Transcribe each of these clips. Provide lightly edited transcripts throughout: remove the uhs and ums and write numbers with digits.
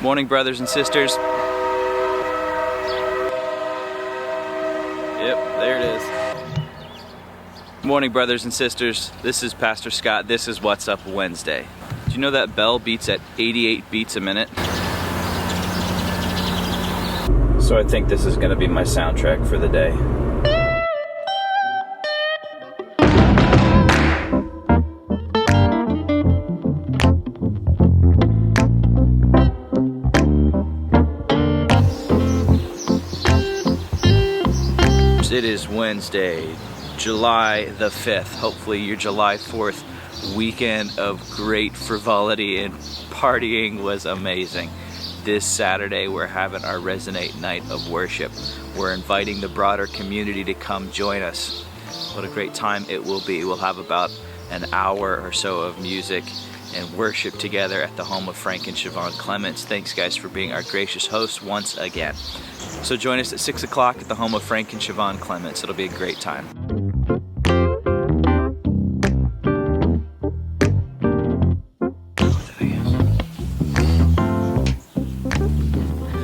Morning, brothers and sisters. Yep, there it is. Morning, brothers and sisters. This is Pastor Scott. This is What's Up Wednesday. Do you know that bell beats at 88 beats a minute? So I think this is going to be my soundtrack for the day. It is Wednesday, July the 5th. Hopefully your July 4th weekend of great frivolity and partying was amazing. This Saturday we're having our Resonate night of worship. We're inviting the broader community to come join us. What a great time it will be. We'll have about an hour or so of music and worship together at the home of Frank and Siobhan Clements. Thanks guys for being our gracious hosts once again. So join us at 6 o'clock at the home of Frank and Siobhan Clements. It'll be a great time.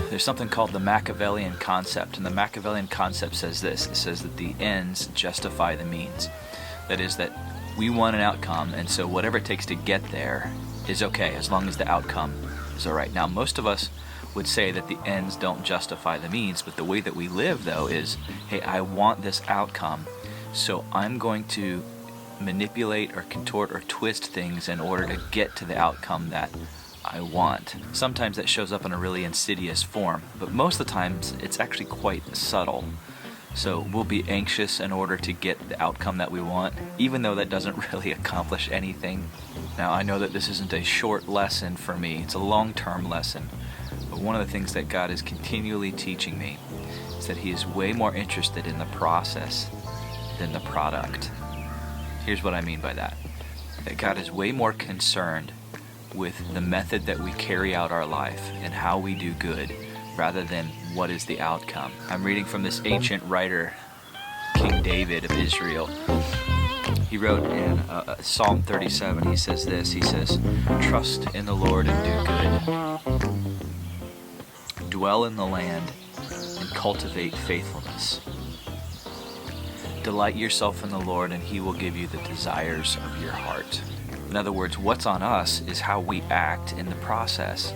There's something called the Machiavellian concept, and the Machiavellian concept says this. It says that the ends justify the means. That is that we want an outcome, and so whatever it takes to get there is okay, as long as the outcome is all right. Now, most of us would say that the ends don't justify the means, but the way that we live, though, is, hey, I want this outcome, so I'm going to manipulate or contort or twist things in order to get to the outcome that I want. Sometimes that shows up in a really insidious form, but most of the times it's actually quite subtle. So we'll be anxious in order to get the outcome that we want, even though that doesn't really accomplish anything. Now, I know that this isn't a short lesson for me, it's a long-term lesson. But one of the things that God is continually teaching me is that He is way more interested in the process than the product. Here's what I mean by that. That God is way more concerned with the method that we carry out our life and how we do good rather than what is the outcome. I'm reading from this ancient writer, King David of Israel. He wrote in Psalm 37, he says this, he says, "Trust in the Lord and do good. Dwell in the land and cultivate faithfulness. Delight yourself in the Lord and He will give you the desires of your heart." In other words, what's on us is how we act in the process.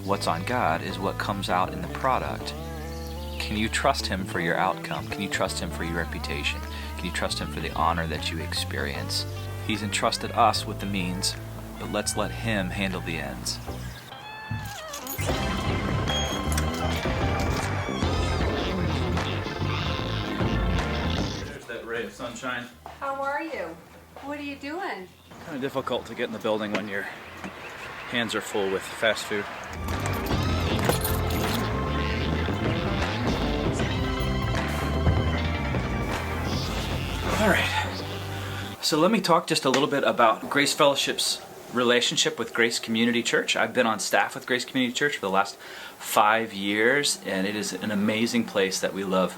What's on God is what comes out in the product. Can you trust Him for your outcome? Can you trust Him for your reputation? Can you trust Him for the honor that you experience? He's entrusted us with the means, but let's let Him handle the ends. There's that ray of sunshine. How are you? What are you doing? Kind of difficult to get in the building when your hands are full with fast food. All right. So let me talk just a little bit about Grace Fellowship's relationship with Grace Community Church. I've been on staff with Grace Community Church for the last 5 years, and it is an amazing place that we love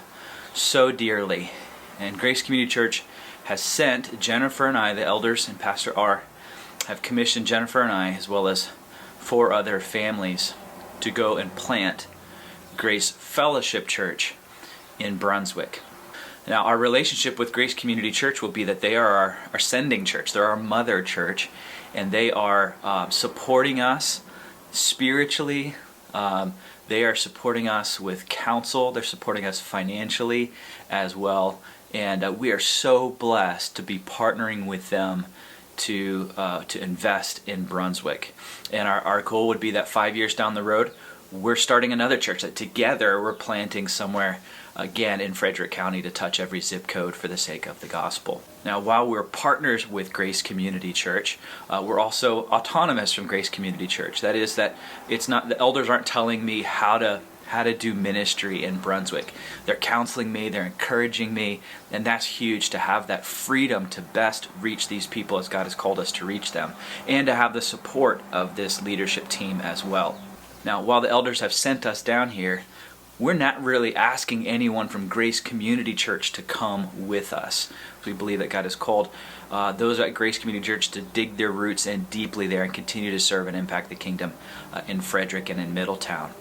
so dearly. And Grace Community Church has sent Jennifer and I, the elders, and Pastor R, have commissioned Jennifer and I, as well as 4 other families, to go and plant Grace Fellowship Church in Brunswick. Now, our relationship with Grace Community Church will be that they are our sending church. They're our mother church, and they are supporting us spiritually. They are supporting us with counsel. They're supporting us financially as well. And we are so blessed to be partnering with them to invest in Brunswick. And our goal would be that 5 years down the road, we're starting another church. That together we're planting somewhere again in Frederick County to touch every zip code for the sake of the gospel. Now, while we're partners with Grace Community Church, we're also autonomous from Grace Community Church. That is, that it's not, the elders aren't telling me how to do ministry in Brunswick. They're counseling me, they're encouraging me, and that's huge, to have that freedom to best reach these people as God has called us to reach them, and to have the support of this leadership team as well. Now, while the elders have sent us down here, we're not really asking anyone from Grace Community Church to come with us. We believe that God has called those at Grace Community Church to dig their roots in deeply there and continue to serve and impact the kingdom in Frederick and in Middletown.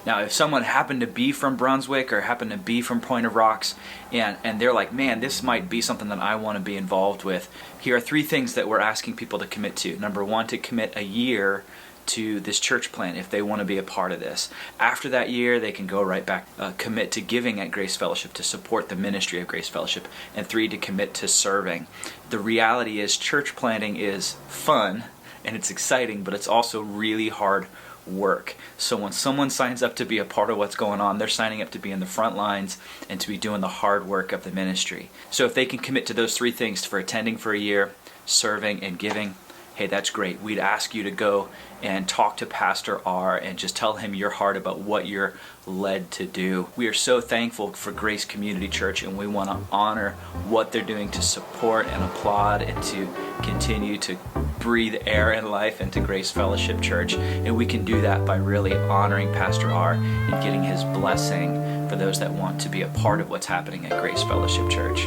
Now, if someone happened to be from Brunswick or happened to be from Point of Rocks and they're like, man, this might be something that I want to be involved with, here are 3 things that we're asking people to commit to. Number 1, to commit a year to this church plant if they want to be a part of this. After that year, they can go right back, commit to giving at Grace Fellowship to support the ministry of Grace Fellowship. And 3, to commit to serving. The reality is church planting is fun and it's exciting, but it's also really hard work. So when someone signs up to be a part of what's going on, they're signing up to be in the front lines and to be doing the hard work of the ministry. So if they can commit to those 3 things, for attending for a year, serving, and giving, hey, that's great. We'd ask you to go and talk to Pastor R and just tell him your heart about what you're led to do. We are so thankful for Grace Community Church, and we want to honor what they're doing to support and applaud and to continue to breathe air and life into Grace Fellowship Church. And we can do that by really honoring Pastor R and getting his blessing for those that want to be a part of what's happening at Grace Fellowship Church.